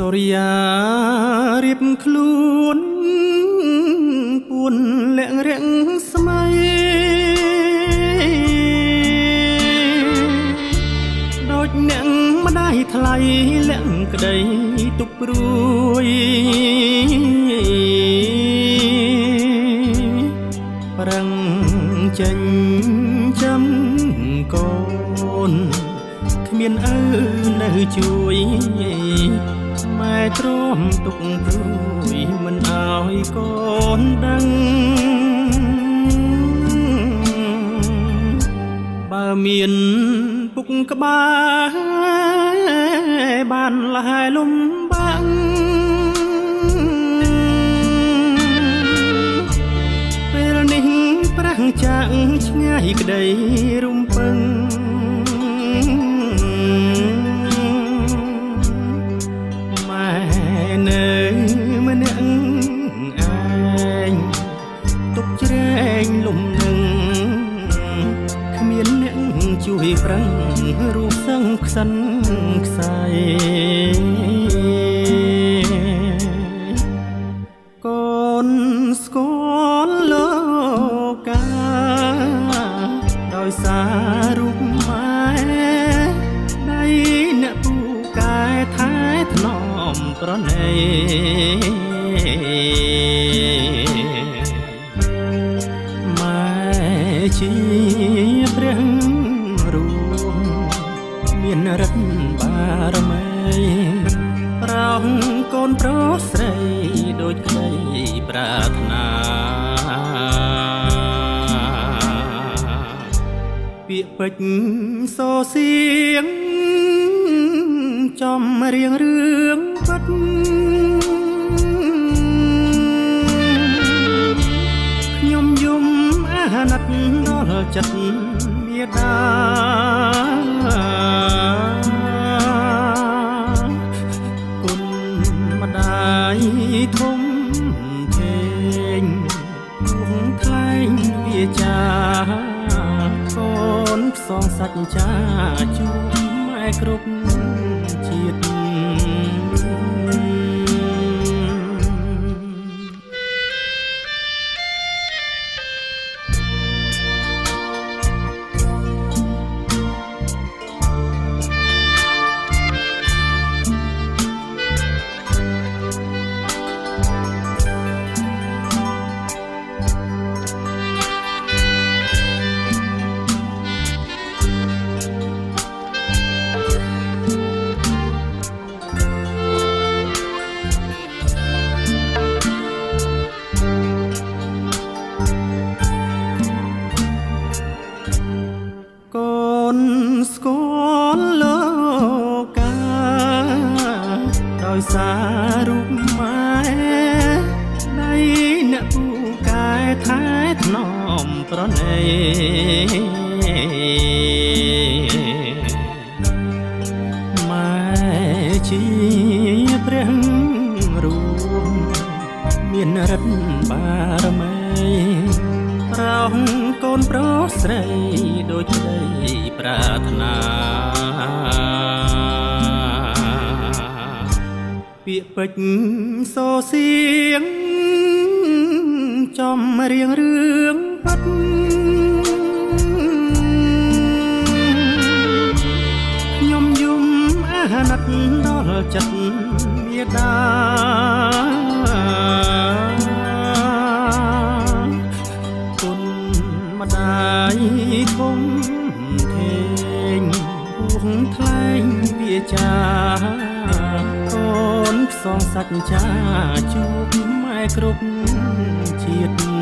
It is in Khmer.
សូរិយារៀបខ្លួនពួនលាក់រាំងស្មៃដូចអ្នកម្ដាយថ្លៃលាក់ក្ដីទុកព្រួយប្រឹងចេញចាំកូនគ្មានឪនៅជួយម៉ែទ្រាំទុកព្រួយមិនអោយកូនដឹងបើមានពុកក្បាលបានលះលំបាំងពេលនេះប្រាំងចាក់ឆ្ងាយក្ដីរំពឹងនៅម្នាក់ឯងទុកជ្រែងលំនឹងគ្មានអ្នកជួយប្រឹងរូបសឹងខ្សិនខ្សែកូនស្គាល់លោកកាដោយសាររូបម៉ែដៃអ្នកពូកែថែថ្នមប្រណីម៉ែជាព្រះរូបមានរិទ្ធបារមីប្រោសកូនប្រុសស្រីដូចក្ដីប្រាថ្នាពាក្យពេចន៍សូរសៀងចំរៀងរឿងពិតខ្ញុំយំអាណិតដល់ចិត្តមាតាគុណម្ដាយធំធេងពុំថ្លែងវាចាកូនផ្សងសច្ចាជួបម៉ែគ្រប់ជាតិស្គាល់លោកកាដោយសាររូបម៉ែដៃអ្នកពូកែថែថ្នមប្រណីម៉ែជាព្រះរូបមានរិទ្ធបារមីប្រោសកូនប្រុសស្រីដូចក្ដីប្រាថ្នាពាក្យពេចន៍សូរសៀងចំរៀងរឿងពិតខ្ញុំយំអាណិតដល់ចិត្តមាតាគុណម្ដាយធំធេងពុំថ្លែងវាចាកូនផ្សងសច្ចាជួបម៉ែគ្រប់ជាតិ